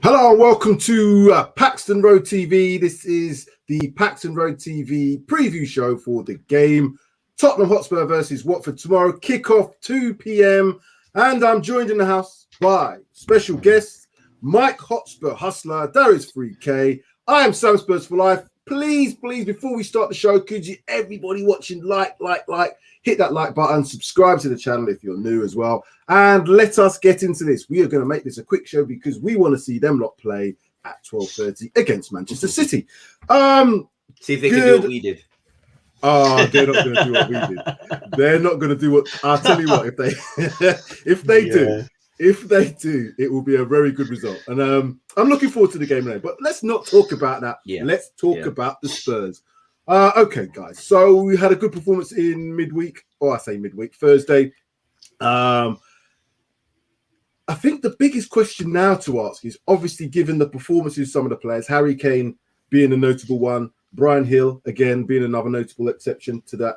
Hello and welcome to PAXTON Road TV. This is the PAXTON Road TV preview show for the game Tottenham Hotspur versus Watford tomorrow. Kickoff 2 p.m. And I'm joined in the house by special guests Mike Hotspur Hustler, Darius 3K. I am Sam Spurs for Life. Please, before we start the show, could you, everybody watching, hit that like button, subscribe to the channel if you're new as well, and let us get into this. We are going to make this a quick show because we want to see them lot play at 12:30 against Manchester City. See if they can do what we did. Oh, they're not going to do what we did. They're not going to do what. I'll tell you what. If they do, it will be a very good result. And I'm looking forward to the game now. But let's not talk about that. Yeah. Let's talk about the Spurs. Okay, guys. So we had a good performance in midweek, or I say midweek, Thursday. I think the biggest question now to ask is obviously given the performances of some of the players, Harry Kane being a notable one, Bryan Hill again being another notable exception to that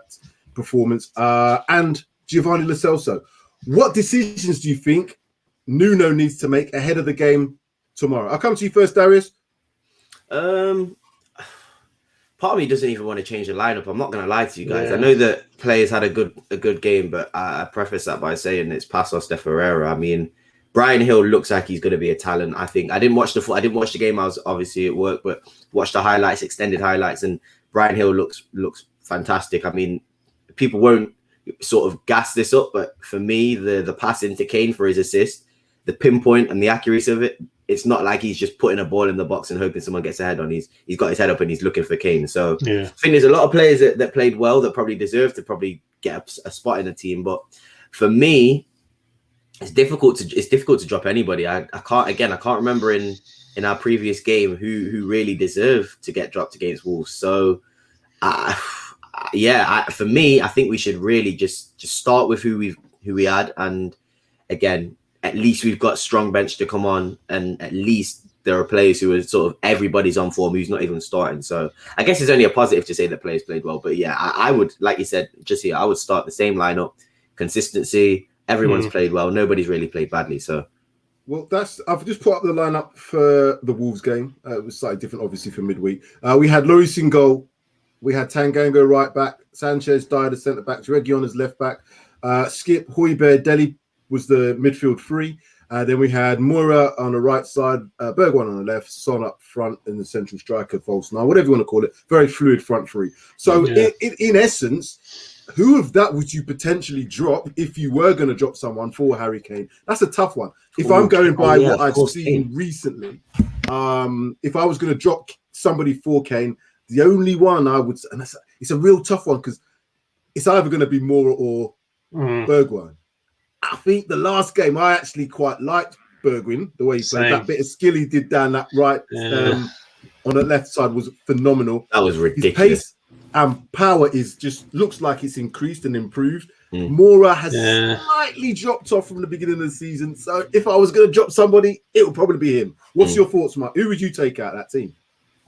performance, and Giovanni Lo Celso. What decisions do you think Nuno needs to make ahead of the game tomorrow? I'll come to you first, Darius. Part of me doesn't even want to change the lineup. I'm not going to lie to you guys. Yeah. I know that players had a good game, but I preface that by saying it's Pasos de Ferreira. I mean, Bryan Hill looks like he's going to be a talent. I think I didn't watch the game. I was obviously at work, but watched the highlights, extended highlights, and Bryan Hill looks fantastic. I mean, people won't sort of gas this up, but for me, the pass into Kane for his assist, the pinpoint and the accuracy of it, it's not like he's just putting a ball in the box and hoping someone gets a head on. He's got his head up and he's looking for Kane. So yeah. I think there's a lot of players that played well that probably deserve to probably get a spot in the team. But for me, it's difficult to drop anybody. I can't remember in our previous game who really deserved to get dropped against Wolves. So for me, I think we should really just start with who we had, and again, at least we've got strong bench to come on, and at least there are players who are sort of everybody's on form who's not even starting. So I guess it's only a positive to say that players played well. But yeah, I would, like you said, just here, I would start the same lineup, consistency. Everyone's played well. Nobody's really played badly. So, well, I've just put up the lineup for the Wolves game. It was slightly different, obviously, for midweek. We had Lloris in goal. We had Tanganga right back. Sanchez died as centre back. Reguilon as left back. Skip, Højbjerg, Deli was the midfield three. Then we had Moura on the right side, Bergwijn on the left, Son up front, and the central striker, false nine, whatever you want to call it. Very fluid front three. So in essence, who of that would you potentially drop if you were going to drop someone for Harry Kane? That's a tough one. If I'm going by what I've seen recently, if I was going to drop somebody for Kane, the only one I would, and it's a real tough one because it's either going to be Moura or Bergwijn. I think the last game I actually quite liked Bergwijn, the way he played. That bit of skill he did down that right on the left side was phenomenal. That was ridiculous. His pace and power looks like it's increased and improved. Moura has slightly dropped off from the beginning of the season. So if I was going to drop somebody, it would probably be him. What's your thoughts, Mark? Who would you take out of that team?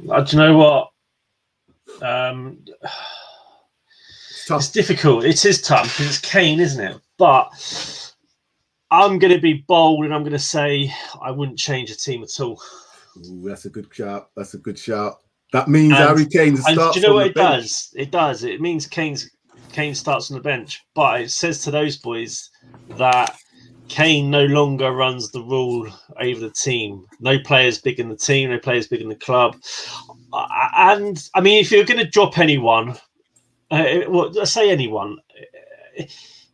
Do you know what? It's difficult. It is tough because it's Kane, isn't it? But I'm going to be bold and I'm going to say I wouldn't change the team at all. Ooh, that's a good shout. That means Harry Kane starts. Do you know what it does? It does. It means Kane starts on the bench. But it says to those boys that Kane no longer runs the rule over the team. No players big in the team. No players big in the club. And I mean, if you're going to drop anyone, let's say anyone.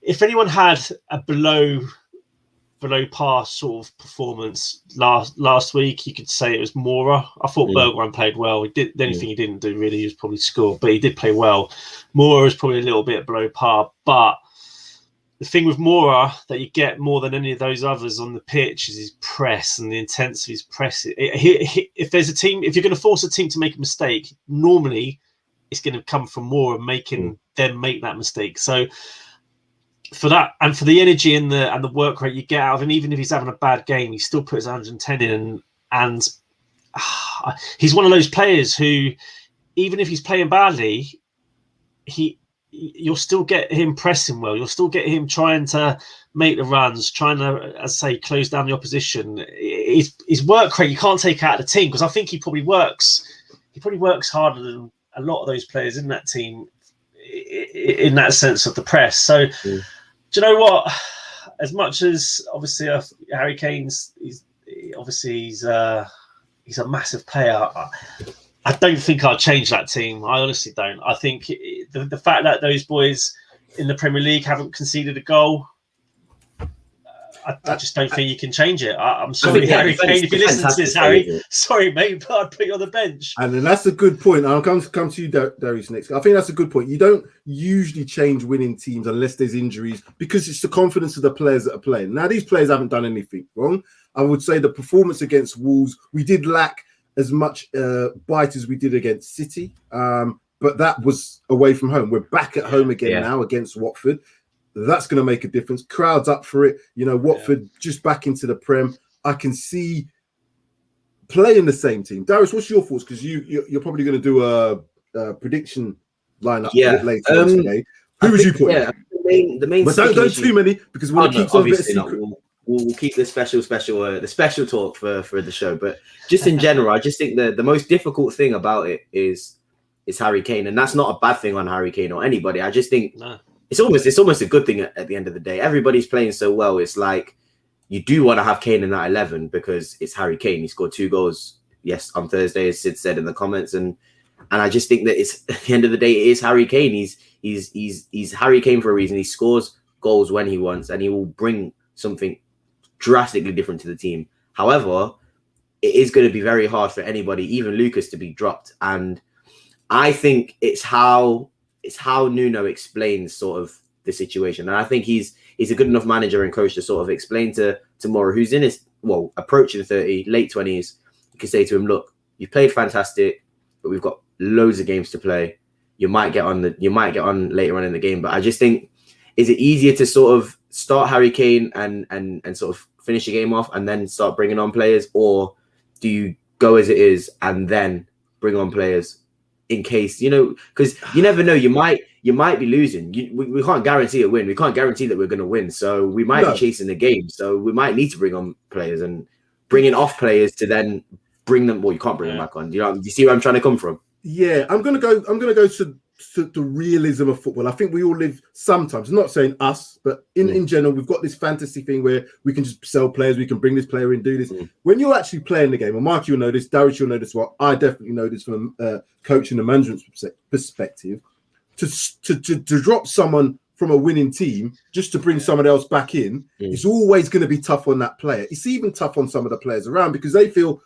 If anyone had a below par sort of performance last week, you could say it was Moura. I thought Bergwijn played well. The only thing he didn't do really was probably score, but he did play well. Moura was probably a little bit below par, but the thing with Moura that you get more than any of those others on the pitch is his press and the intensity of his press. If there's a team, if you're going to force a team to make a mistake, normally it's going to come from Moura making them make that mistake. So for that and for the energy and the work rate you get out of him, even if he's having a bad game, he still puts 110 in, and he's one of those players who, even if he's playing badly, he you'll still get him pressing well. You'll still get him trying to make the runs, trying to, as I say, close down the opposition. His work rate you can't take out of the team, because I think he probably works harder than a lot of those players in that team in that sense of the press. So do you know what? As much as obviously Harry Kane's, he's a massive player. I don't think I'll change that team. I honestly don't. I think the fact that those boys in the Premier League haven't conceded a goal, I just don't think you can change it. I'm sorry, Harry Kane, if you listen to this, Harry. Sorry, mate, but I'd put you on the bench. And then that's a good point. I'll come to you, Darius, next. I think that's a good point. You don't usually change winning teams unless there's injuries, because it's the confidence of the players that are playing. Now, these players haven't done anything wrong. I would say the performance against Wolves, we did lack as much bite as we did against City, but that was away from home. We're back at home again now against Watford. That's going to make a difference. Crowds up for it. You know, Watford just back into the Prem. I can see playing the same team. Darius, what's your thoughts? Because you're probably going to do a prediction lineup a bit later on today. Who would you put? Yeah, the main. But don't too many, because we want to keep some bit of secret. We'll keep the special talk for the show. But just in general, I just think the most difficult thing about it is Harry Kane, and that's not a bad thing on Harry Kane or anybody. I just think it's almost a good thing at the end of the day. Everybody's playing so well. It's like you do want to have Kane in that 11 because it's Harry Kane. He scored 2 goals, on Thursday, as Sid said in the comments, and I just think that it's at the end of the day, it is Harry Kane. He's Harry Kane for a reason. He scores goals when he wants, and he will bring something drastically different to the team. However, it is going to be very hard for anybody, even Lucas, to be dropped. And I think it's how Nuno explains sort of the situation. And I think he's a good enough manager and coach to sort of explain to Mora, who's in his, approaching 30, late 20s, you can say to him, look, you've played fantastic, but we've got loads of games to play. You might get on later on in the game. But I just think, is it easier to sort of start Harry Kane and sort of finish the game off and then start bringing on players, or do you go as it is and then bring on players in case, because you never know, you might be losing. We can't guarantee a win. We can't guarantee that we're going to win. So we might be chasing the game. So we might need to bring on players and bringing off players to then bring them. Well, you can't bring them back on. Do you see where I'm trying to come from? Yeah, I'm gonna go to the realism of football. I think we all live sometimes, I'm not saying us, but in general, we've got this fantasy thing where we can just sell players, we can bring this player in, do this. When you're actually playing the game, and Mark, you'll know this, Darius, you'll know this, I definitely know this from coaching and management perspective, to drop someone from a winning team just to bring someone else back in, it's always going to be tough on that player. It's even tough on some of the players around, because they feel,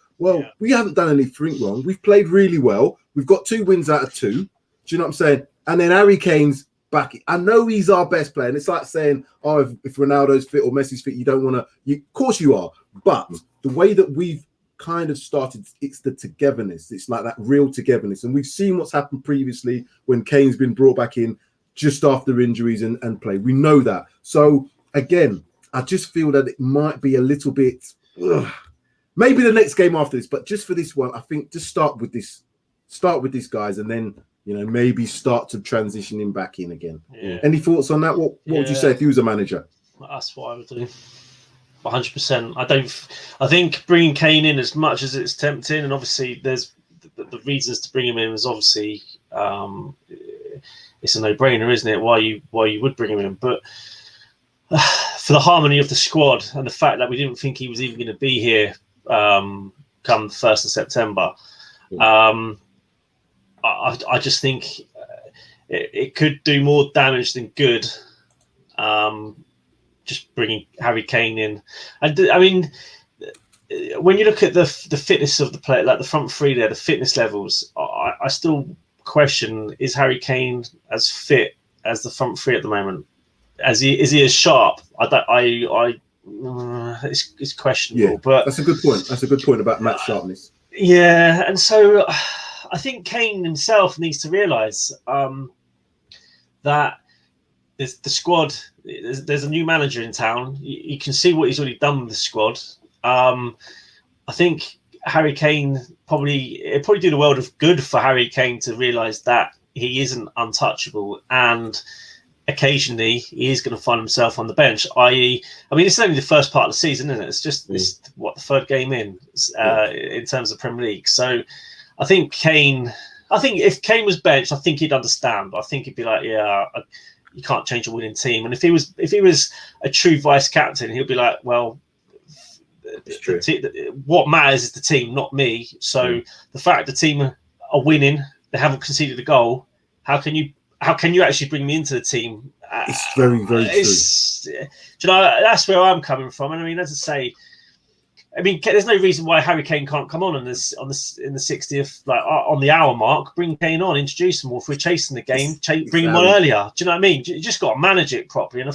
we haven't done anything wrong. We've played really well. We've got 2 wins out of 2. Do you know what I'm saying? And then Harry Kane's back. I know he's our best player. And it's like saying, if Ronaldo's fit or Messi's fit, you don't want to. Of course you are. But the way that we've kind of started, it's the togetherness. It's like that real togetherness. And we've seen what's happened previously when Kane's been brought back in just after injuries and play. We know that. So, again, I just feel that it might be a little bit... maybe the next game after this, but just for this one, I think just start with this guys, and then maybe start to transition him back in again. Any thoughts on that? What would you say if you was a manager? That's what I would do. 100%. I think bringing Kane in, as much as it's tempting, and obviously there's the reasons to bring him in is obviously it's a no-brainer, isn't it? Why you would bring him in, but for the harmony of the squad and the fact that we didn't think he was even going to be here come the 1st of September, I just think it could do more damage than good. Just bringing Harry Kane in, and I mean, when you look at the fitness of the player, like the front three there, the fitness levels, I still question: is Harry Kane as fit as the front three at the moment? Is he as sharp? It's questionable. Yeah, but that's a good point. That's a good point about match sharpness. Yeah, and so I think Kane himself needs to realise that the squad. There's a new manager in town. You can see what he's already done with the squad. I think Harry Kane it'd probably do the world of good for Harry Kane to realise that he isn't untouchable, and occasionally he is going to find himself on the bench. I mean, it's only the first part of the season, isn't it? It's just the third game in terms of Premier League. So I think Kane. I think if Kane was benched, I think he'd understand. I think he'd be like, yeah, you can't change a winning team. And if he was a true vice captain, he'd be like, well, it's true. What matters is the team, not me. So the fact the team are winning, they haven't conceded a goal. How can you actually bring me into the team? It's very, very true. Do you know, that's where I'm coming from. And I mean, as I say, there's no reason why Harry Kane can't come on in the 60th, like on the hour mark. Bring Kane on, introduce him. Or if we're chasing the game, bring him on earlier. Do you know what I mean? You just got to manage it properly. And I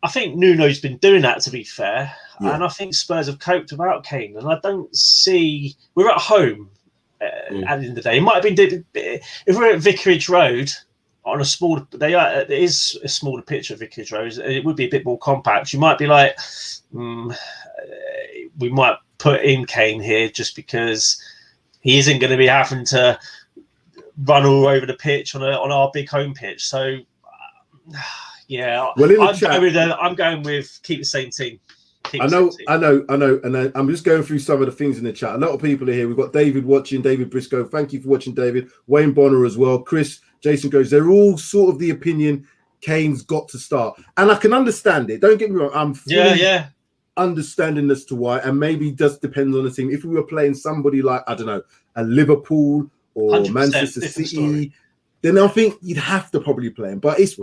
think Nuno's been doing that, to be fair. Yeah. And I think Spurs have coped without Kane. And I don't see we're at home at the end of the day. It might have been if we're at Vicarage Road on a smaller. It is a smaller pitch at Vicarage Road. It would be a bit more compact. You might be like. We might put in Kane here just because he isn't going to be having to run all over the pitch on our big home pitch. So, yeah, I'm going with keep the same team. I know. And I'm just going through some of the things in the chat. A lot of people are here. We've got David watching, David Briscoe. Thank you for watching, David. Wayne Bonner as well. Chris, Jason goes, they're all sort of the opinion Kane's got to start. And I can understand it. Don't get me wrong. I'm fully understanding as to why, and maybe it just depends on the team. If we were playing somebody like, I don't know, a Liverpool or Manchester City, then I think you'd have to probably play him. But it's,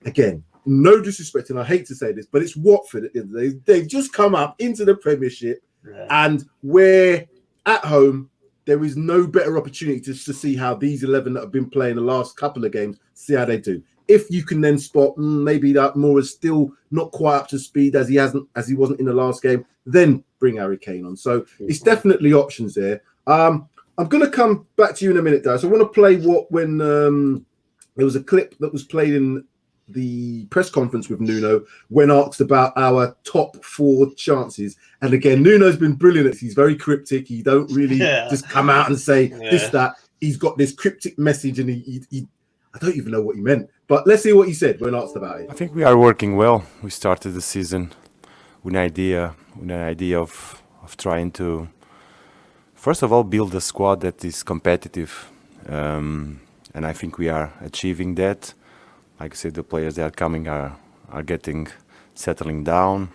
again, no disrespect, and I hate to say this, but it's Watford at the end of the day. They've just come up into the Premiership, and we're at home. There is no better opportunity to see how these 11 that have been playing the last couple of games, see how they do. If you can then spot maybe that Moore is still not quite up to speed as he wasn't in the last game, then bring Harry Kane on. So it's definitely options there. I'm going to come back to you in a minute, Dad. So I want to play when there was a clip that was played in the press conference with Nuno when asked about our top 4 chances. And again, Nuno's been brilliant. He's very cryptic. He don't really just come out and say this, that. He's got this cryptic message, and he I don't even know what he meant. But let's hear what he said when asked about it. I think we are working well. We started the season with an idea of trying to, first of all, build a squad that is competitive. And I think we are achieving that. Like I said, the players that are coming are settling down.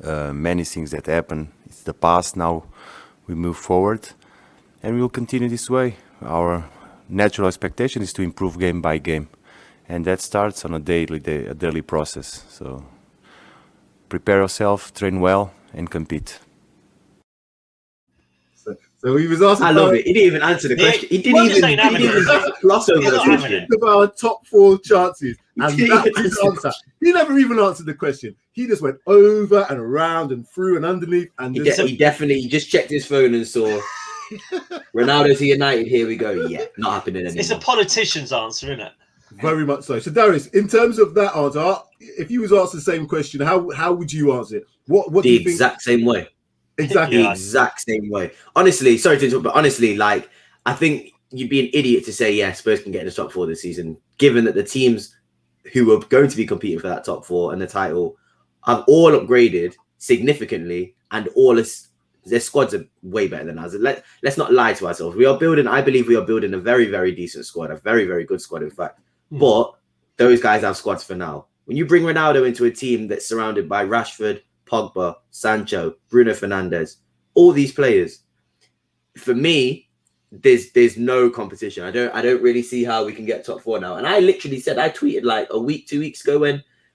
Many things that happen, it's the past. Now we move forward, and we will continue this way. Our natural expectation is to improve game by game, and that starts on a daily process. So prepare yourself, train well, and compete. So he was asking. I love it. He didn't even answer the question. He didn't even gloss over the question about our top 4 chances, and that was his answer. He never even answered the question. He just went over and around and through and underneath. And he definitely just checked his phone and saw Ronaldo to United. Here we go. Yeah, not happening anymore. It's a politician's answer, isn't it? Very much so. So Darius, in terms of that answer, if you was asked the same question, how would you answer it? What do you think? The exact same way. Exactly. The exact same way. Honestly, sorry to interrupt, but honestly, like, I think you'd be an idiot to say, yeah, Spurs can get in the top 4 this season, given that the teams who are going to be competing for that top 4 and the title have all upgraded significantly, and their squads are way better than us. Let's not lie to ourselves. I believe we are building a very, very decent squad, a very, very good squad, in fact. But those guys have squads for now. When you bring Ronaldo into a team that's surrounded by Rashford, Pogba, Sancho, Bruno Fernandes, all these players, for me, there's no competition. I don't really see how we can get top 4 now. And I literally said, I tweeted like 2 weeks ago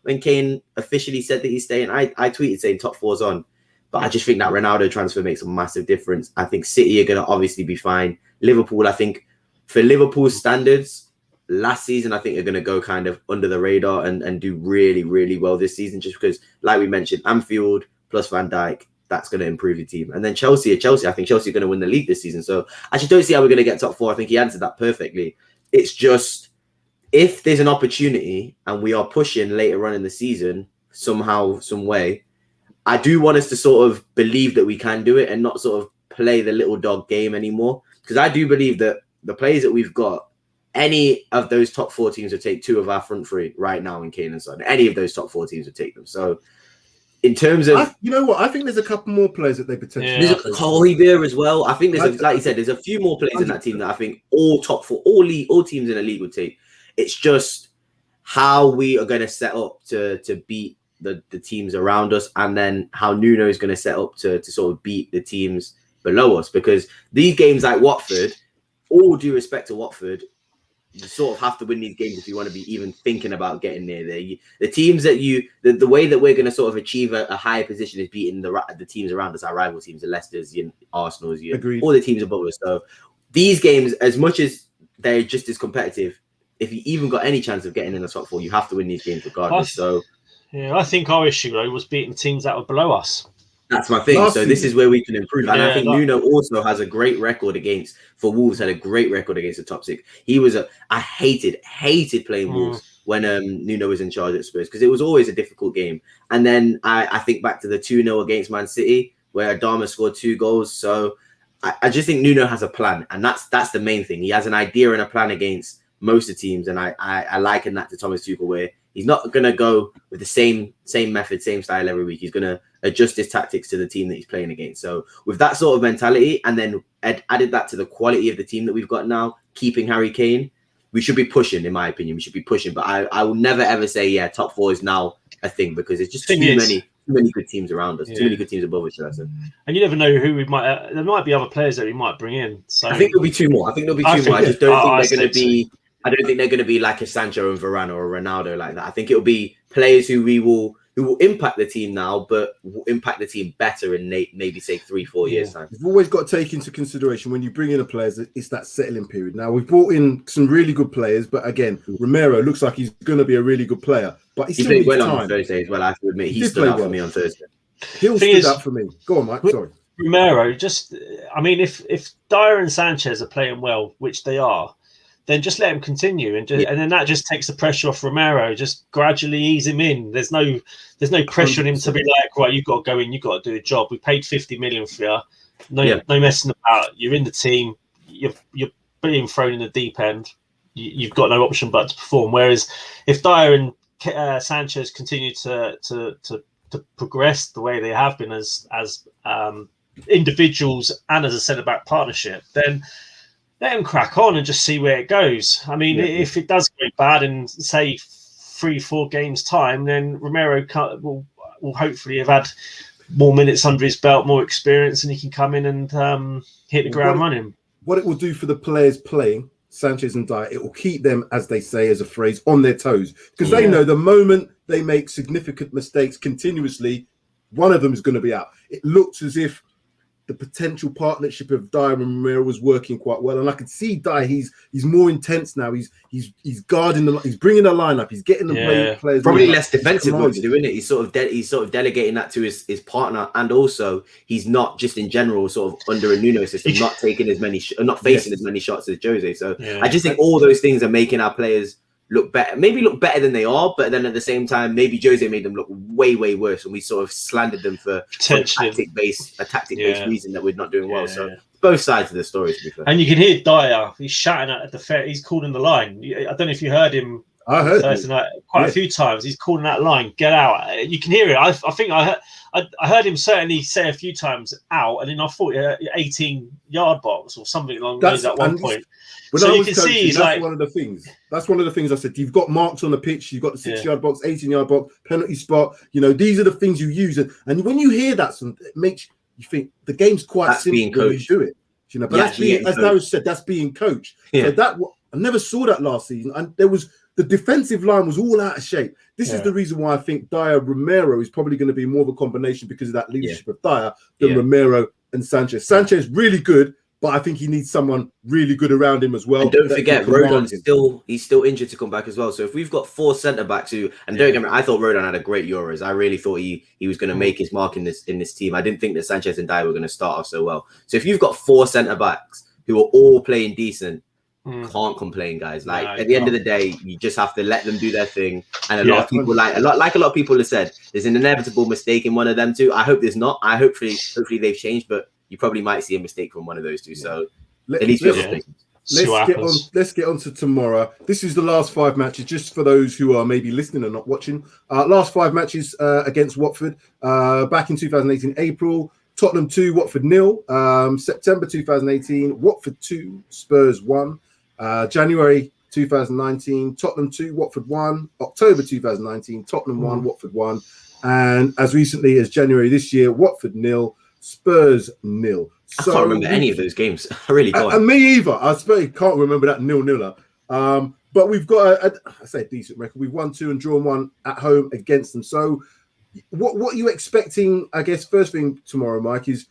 when Kane officially said that he's staying, I tweeted saying top 4's on. But I just think that Ronaldo transfer makes a massive difference. I think City are going to obviously be fine. Liverpool, I think, for Liverpool's standards, last season, I think they're going to go kind of under the radar and do really, really well this season, just because, like we mentioned, Anfield plus Van Dijk, that's going to improve your team. And then Chelsea, I think Chelsea are going to win the league this season. So I just don't see how we're going to get top 4. I think he answered that perfectly. It's just, if there's an opportunity and we are pushing later on in the season, somehow, some way, I do want us to sort of believe that we can do it and not sort of play the little dog game anymore. Because I do believe that the players that we've got any of those top 4 teams would take 2 of our front 3 right now in Kane and Son. Any of those top 4 teams would take them. So in terms of, you know what, I think there's a couple more players that they potentially. There's a COYS as well. I think there's like you said, there's a few more players in that team that I think all top 4, all teams in the league would take. It's just how we are going to set up to beat the teams around us, and then how Nuno is going to set up to sort of beat the teams below us. Because these games like Watford, all due respect to Watford, you sort of have to win these games if you want to be even thinking about getting near there. The teams that the way that we're going to sort of achieve a higher position is beating the teams around us, our rival teams, the Leicesters, Arsenal's, all the teams above us. So these games, as much as they're just as competitive, if you even got any chance of getting in the top 4, you have to win these games regardless. I think our issue though was beating teams that were below us. That's my thing. So this is where we can improve. And I think Nuno also has a great record for Wolves, had a great record against the top 6. He was I hated playing Wolves when Nuno was in charge at Spurs, because it was always a difficult game. And then I think back to the 2-0 against Man City, where Adama scored 2 goals. So I just think Nuno has a plan, and that's the main thing. He has an idea and a plan against most of the teams, and I liken that to Thomas Tuchel, where he's not going to go with the same method, same style every week. He's going to adjust his tactics to the team that he's playing against. So with that sort of mentality, and then added that to the quality of the team that we've got now, keeping Harry Kane, we should be pushing, in my opinion. We should be pushing. But I will never, ever say, top 4 is now a thing, because it's just too many good teams around us, too many good teams above us, should I say. And you never know who we might... there might be other players that we might bring in. So I think there'll be 2 more. I just don't think they're going to be... I don't think they're going to be like a Sancho and Varane or a Ronaldo like that. I think it'll be players who will impact the team now, but will impact the team better in maybe say 3-4 years time. You've always got to take into consideration when you bring in a player, it's that settling period. Now we've brought in some really good players, but again, Romero looks like he's going to be a really good player. But he played well on Thursday as well. I have to admit, he stood out for me on Thursday. He'll stood out for me. Go on, Mike. Sorry. Romero, if Dyer and Sanchez are playing well, which they are, then just let him continue, and then that just takes the pressure off Romero. Just gradually ease him in. There's no pressure on him to be like, right, you've got to go in, you've got to do a job. We paid 50 million for you. No messing about. You're in the team. You're being thrown in the deep end. You've got no option but to perform. Whereas if Dyer and Sanchez continue to progress the way they have been as individuals and as a centre-back partnership, then let him crack on and just see where it goes. I mean, if it does go bad in, say, 3-4 games' time, then Romero will hopefully have had more minutes under his belt, more experience, and he can come in and hit the ground running. What it will do for the players playing, Sanchez and Dyer, it will keep them, as they say, as a phrase, on their toes. Because they know the moment they make significant mistakes continuously, one of them is going to be out. It looks as if the potential partnership of Dyer and Romero was working quite well, and I could see Dyer. He's more intense now. He's guarding he's bringing the line up. He's getting the players probably less defensive work to do, isn't it? He's sort of delegating that to his partner, and also he's not just in general sort of under a Nuno system, not taking as many, not facing as many shots as Jose. So I just think all those things are making our players look better, maybe look better than they are, but then at the same time, maybe Jose made them look way, way worse, and we sort of slandered them for a tactic-based reason that we're not doing well. So both sides of the story, to be fair. And you can hear Dyer, he's shouting at the fair, he's calling the line. I don't know if you heard him. I heard him quite a few times. He's calling that line, get out. You can hear it. I think I heard him certainly say a few times out, and then I thought 18-yard box or something along those at one point. So you can see he's like one of the things. That's one of the things I said. You've got marks on the pitch. You've got the 6-yard box, 18-yard box, penalty spot. These are the things you use. And when you hear that, it makes you think the game's quite simple when you do it. But that's being, as Darren said, that's being coached. So I never saw that last season. And the defensive line was all out of shape. This is the reason why I think Dyer Romero is probably going to be more of a combination because of that leadership of Dyer than Romero and Sanchez. Sanchez really good, but I think he needs someone really good around him as well. And don't forget, Rodon's still injured to come back as well. So if we've got 4 centre backs who, and don't get me wrong, I thought Rodon had a great Euros. I really thought he was going to make his mark in this team. I didn't think that Sanchez and Dyer were going to start off so well. So if you've got 4 centre backs who are all playing decent, can't complain, guys. At the end of the day, you just have to let them do their thing. And a lot of people, like a lot of people have said, there's an inevitable mistake in one of them too. I hope there's not. Hopefully they've changed, but you probably might see a mistake from one of those two. So at least Let's get on to tomorrow. This is the last 5 matches, just for those who are maybe listening and not watching. Last 5 matches against Watford. Back in 2018, April, Tottenham 2, Watford 0. September 2018, Watford 2, Spurs 1. January 2019, Tottenham 2, Watford 1. October 2019, Tottenham 1, Watford 1. And as recently as January this year, Watford 0, Spurs 0. I can't remember any of those games. I really can't. And me either. I suppose can't remember that 0-0. But we've got a decent record. We've won 2 and drawn 1 at home against them. So what are you expecting, I guess, first thing tomorrow, Mike, is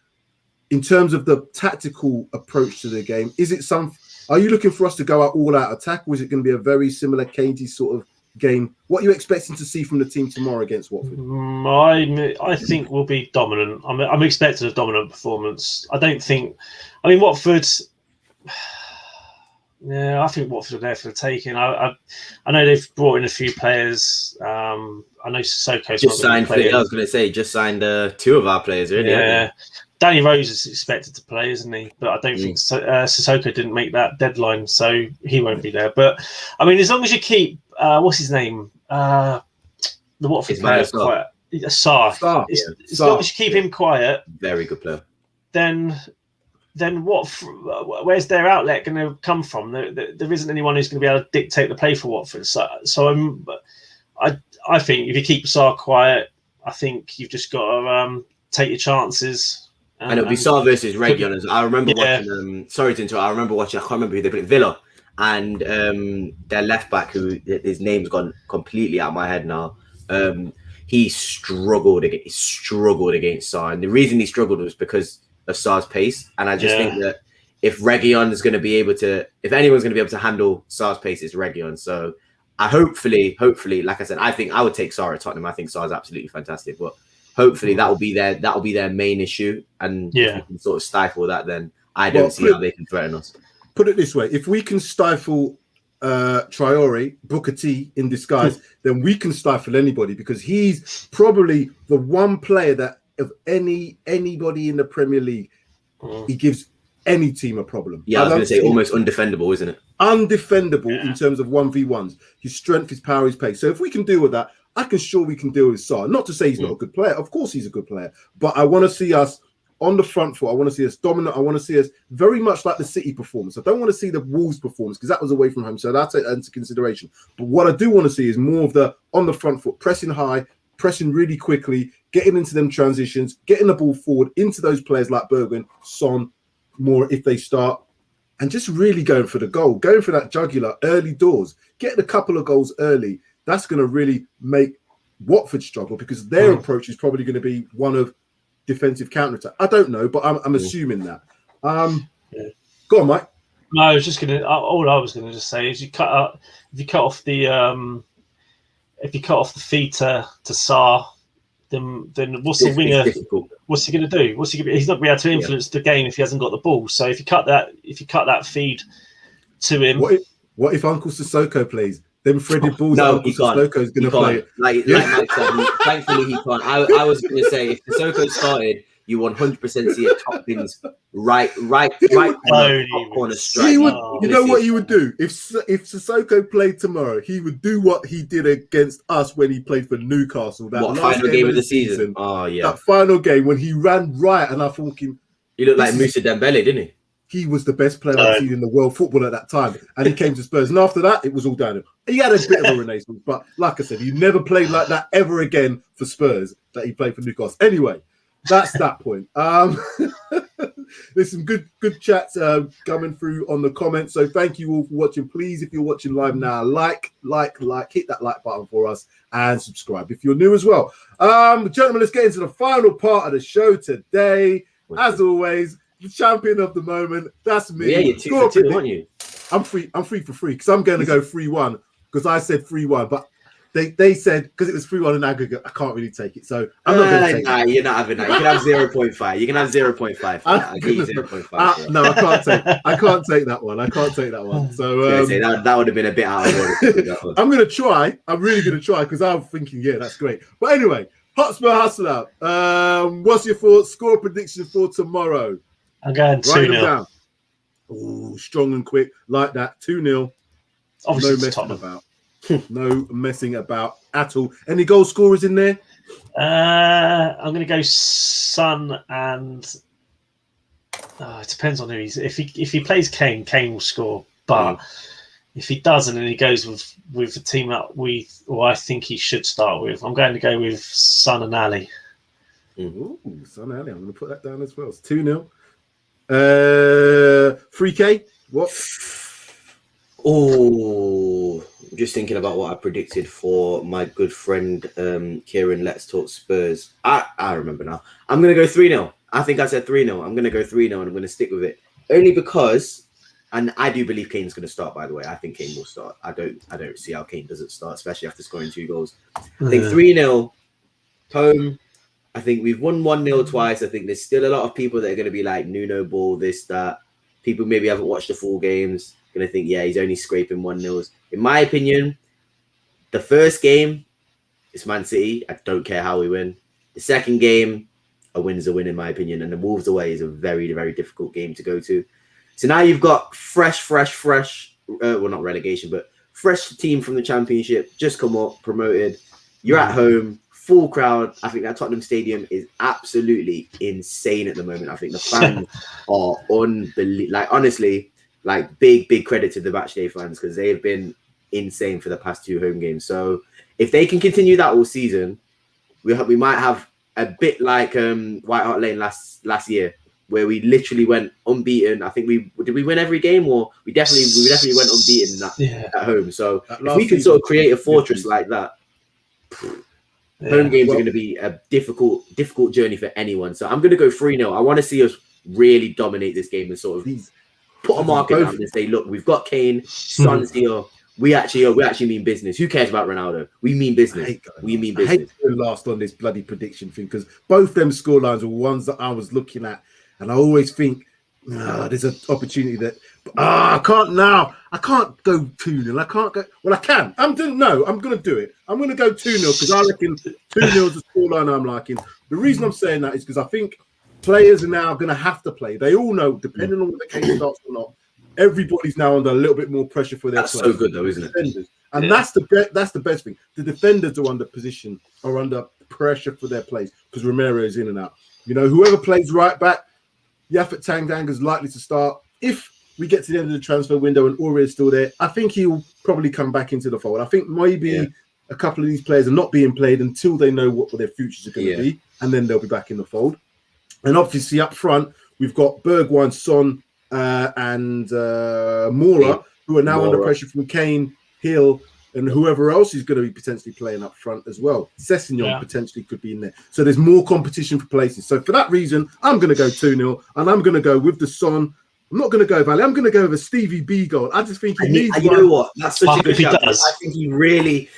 in terms of the tactical approach to the game, are you looking for us to go out all out attack, or is it going to be a very similar cagey sort of game? What are you expecting to see from the team tomorrow against Watford? I think we'll be dominant. I'm expecting a dominant performance. Watford. Yeah, I think Watford are there for the taking. I know they've brought in a few players. I know Sissoko's just signed. I was going to say, just signed 2 of our players, really. Yeah, Danny Rose is expected to play, isn't he? But I don't think Sissoko didn't make that deadline, so he won't be there. But I mean, as long as you keep what's his name, the Watford player, quiet, Sarr. As long as you keep him quiet, very good player. Then where's their outlet going to come from? There isn't anyone who's going to be able to dictate the play for Watford. So I think if you keep Sarr quiet, I think you've just got to take your chances. And it'll be Sarr versus Region. I remember watching. Sorry to interrupt. I rememed watching. I can't remember who they played. Villa, and their left back, who his name's gone completely out of my head now. He struggled against Sarr, and the reason he struggled was because of Sarr's pace. And I just think that if Region is going to be able to, if anyone's going to be able to handle Sarr's pace, it's Region. So I hopefully, like I said, I think I would take Sarr at Tottenham. I think Sarr's absolutely fantastic, but hopefully that will be their main issue. And if we can sort of stifle that, then I don't see how they can threaten us. Put it this way: if we can stifle Traore, Booker T in disguise, then we can stifle anybody, because he's probably the one player that of anybody in the Premier League, he gives any team a problem. Yeah, I was going to say almost undefendable, isn't it? Undefendable in terms of 1v1s. His strength, his power, his pace. So if we can deal with that, I can sure we can deal with Sarr. Not to say he's not a good player. Of course he's a good player. But I want to see us on the front foot. I want to see us dominant. I want to see us very much like the City performance. I don't want to see the Wolves performance, because that was away from home. So that's it into consideration. But what I do want to see is more of the on the front foot, pressing high, pressing really quickly, getting into them transitions, getting the ball forward into those players like Bergwijn, Son, more if they start, and just really going for the goal, going for that jugular early doors, getting a couple of goals early. That's going to really make Watford struggle, because their approach is probably going to be one of defensive counterattack. I don't know, but I'm assuming that. Go on, Mike. No, I was just going to. All I was going to just say is if you cut off the feed to Sarr, then what's the winger? What's he going to do? He's not going to be able to influence the game if he hasn't got the ball. So if you cut that feed to him, what if Uncle Sissoko plays? Them threaded balls. No, Uncle Sissoko is going to play it. Like Mike said, thankfully he can't. I was going to say, if Sissoko started, you 100% see a top bins right corner strike. You know what you would do if Sissoko played tomorrow? He would do what he did against us when he played for Newcastle. That final game of the season? Oh yeah, that final game when he ran right, and I thought he looked like Moussa Dembele, didn't he? He was the best player I've seen in the world football at that time, and he came to Spurs. And after that, it was all downhill. He had a bit of a renaissance, but like I said, he never played like that ever again for Spurs. That he played for Newcastle. Anyway, that's that point. There's some good chats coming through on the comments. So thank you all for watching. Please, if you're watching live now, like, hit that like button for us and subscribe if you're new as well. Gentlemen, let's get into the final part of the show today. As always, the champion of the moment, that's me. Yeah, you're 2 for 2, aren't you? I'm free for free, because I'm going to go 3-1, because I said 3-1, but they said because it was 3-1 in aggregate, I can't really take it. So I'm not going to take it. You're not having that. You can have 0.5. You can have 0.5. I'll give you 0.5. No, I can't take that one. I can't take that one. So that would have been a bit out of order. I'm going to try. I'm really going to try, because I'm thinking, yeah, that's great. But anyway, Hotspur Hustler. What's your thoughts? Score prediction for tomorrow? I'm going 2-0. Oh, strong and quick like that. 2-0. Obviously, No it's messing Tottenham. about. No messing about at all. Any goal scorers in there? I'm going to go Son, and it depends on who he's. If he plays Kane, Kane will score. But if he doesn't, and he goes with the team that I think he should start with, I'm going to go with Son and Ali. Ooh, Son Ali. I'm going to put that down as well. It's 2-0. 3K. What? Oh, I'm just thinking about what I predicted for my good friend Kieran. Let's talk Spurs. I remember now. I'm gonna go 3-0. I think I said 3-0. I'm gonna go 3-0, and I'm gonna stick with it only because, and I do believe Kane's gonna start. By the way, I think Kane will start. I don't see how Kane doesn't start, especially after scoring 2 goals. I think 3-0 home. I think we've won 1-0 twice. I think there's still a lot of people that are gonna be like Nuno ball, this, that. People maybe haven't watched the full games. Going to think, yeah, he's only scraping 1-0s. In my opinion, the first game is Man City. I don't care how we win. The second game, a win's a win, in my opinion. And the Wolves away is a very, very difficult game to go to. So now you've got fresh, well, not relegation, but fresh team from the Championship, just come up, promoted. You're at home, full crowd. I think that Tottenham Stadium is absolutely insane at the moment. I think the fans are unbelievable. Like, honestly, like big credit to the Matchday fans, because they've been insane for the past 2 home games. So if they can continue that all season, we might have a bit like White Hart Lane last year, where we literally went unbeaten. I think we win every game, or we definitely went unbeaten at home. So if we can sort of create a fortress like that, home games are going to be a difficult journey for anyone. So I'm going to go 3-0. I want to see us really dominate this game and sort of put a marker down and say, look, we've got Kane, Son's here. We actually mean business. Who cares about Ronaldo? We mean business. We mean business. I hate going last on this bloody prediction thing, because both them scorelines were ones that I was looking at, and I always think, there's an opportunity that I can't now. I can't go 2-0. I can't go. Well, I can. I'm going to do it. I'm going to go 2-0 because I reckon 2-0 is the scoreline I'm liking. The reason I'm saying that is because I think players are now going to have to play. They all know, depending on whether Kane starts or not, everybody's now under a little bit more pressure for their That's players. so good, though, isn't it? And that's the best thing. The defenders are under pressure for their plays because Romero is in and out. You know, whoever plays right back, Yaphet Tanganga is likely to start. If we get to the end of the transfer window and Aurier is still there, I think he'll probably come back into the fold. I think maybe a couple of these players are not being played until they know what their futures are going to be, and then they'll be back in the fold. And obviously up front, we've got Bergwijn, Son, and Mora, who are now under pressure from Kane, Hill, and whoever else is going to be potentially playing up front as well. Sessegnon potentially could be in there. So there's more competition for places. So for that reason, I'm going to go 2-0, and I'm going to go with the Son. I'm not going to go Valley. I'm going to go with a Stevie B goal. I just think he needs you know what? That's such a good shout. I think he really,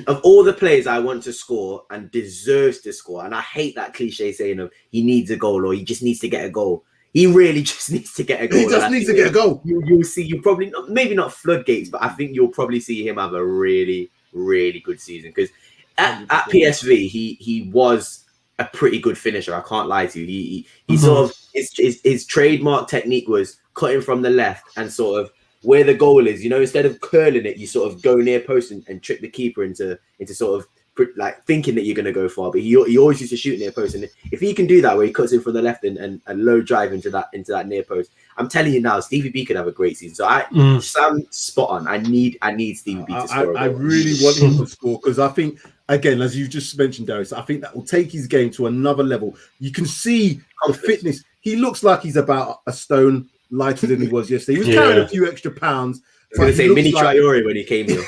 of all the players I want to score and deserves to score, and I hate that cliche saying of he needs a goal or he just needs to get a goal. He really just needs to get a goal. He just needs to get a goal. You'll see, you probably, maybe not floodgates, but I think you'll probably see him have a really, really good season. Because at PSV, he was a pretty good finisher. I can't lie to you. He sort of, his trademark technique was cutting from the left and sort of where the goal is, you know, instead of curling it, you sort of go near post and trick the keeper into sort of like thinking that you're going to go far, but he always used to shoot near post. And if he can do that, where he cuts in from the left and a low drive into that near post, I'm telling you now, Stevie B could have a great season. So Sam, spot on. I need Stevie B to score. I really want him to score because I think, again, as you just mentioned, Darius, I think that will take his game to another level. You can see the fitness. He looks like he's about a stone lighter than he was yesterday. He was carrying a few extra pounds. I was going to say mini Traore when he came here.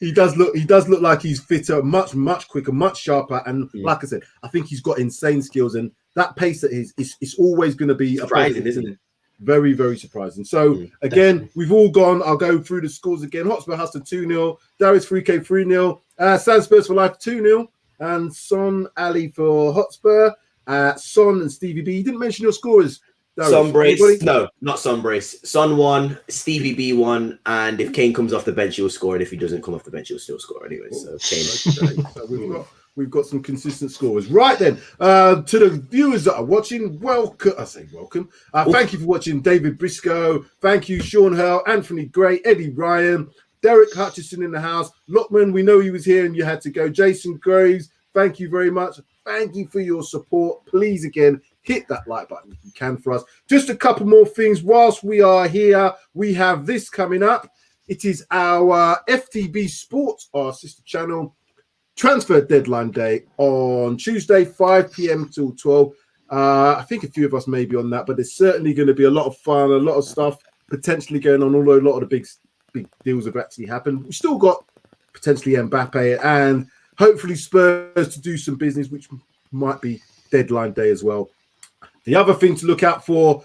He does look like he's fitter, much quicker, much sharper, and like I said, I think he's got insane skills, and that pace that is always going to be surprising, isn't it? Very, very surprising. So again, we've all gone. I'll go through the scores again. Hotspur has to 2-0. Darius 3K 3-0. San Spurs for life 2-0, and Son Ali for Hotspur. Son and Stevie B. You didn't mention your scorers. Sunbrace, no, not Sunbrace. Son 1, Stevie B 1, and if Kane comes off the bench, he'll score, and if he doesn't come off the bench, he'll still score anyway. So Kane. So we've got some consistent scorers. Right then, to the viewers that are watching, welcome. I say welcome. Thank you for watching. David Briscoe. Thank you, Sean Hurl, Anthony Gray, Eddie Ryan, Derek Hutchison in the house. Lockman, we know he was here and you had to go. Jason Graves, thank you very much. Thank you for your support. Please, again, hit that like button if you can for us. Just a couple more things. Whilst we are here, we have this coming up. It is our FTB Sports, our sister channel, transfer deadline day on Tuesday, 5 p.m. till 12. I think a few of us may be on that, but there's certainly going to be a lot of fun, a lot of stuff potentially going on, although a lot of the big deals have actually happened. We've still got potentially Mbappe and hopefully Spurs to do some business, which might be deadline day as well. The other thing to look out for,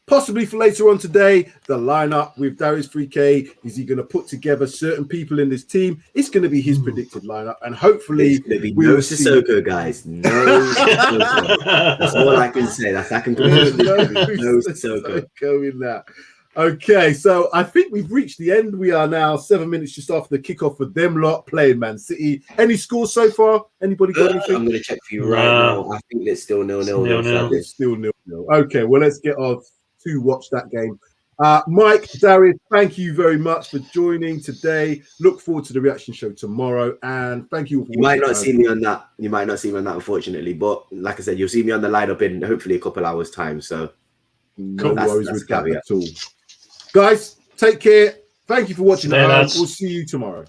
possibly for later on today, the lineup with Darius 3K. Is he going to put together certain people in this team? It's going to be his predicted lineup, and hopefully it's going to be no Sissoko, guys. No Sissoko. That's all I can say. I can confirm no Sissoko in that. Okay, so I think we've reached the end. We are now 7 minutes just after the kickoff for them lot playing Man City. Any scores so far? Anybody got anything? I'm going to check for you right now. I think it's still 0-0. It's still 0-0. Okay, well, let's get off to watch that game. Mike, Darius, thank you very much for joining today. Look forward to the reaction show tomorrow, and thank you. You might not see me on that. You might not see me on that, unfortunately. But like I said, you'll see me on the lineup in hopefully a couple hours' time. So no worries with that at all. Guys, take care. Thank you for watching. We'll see you tomorrow.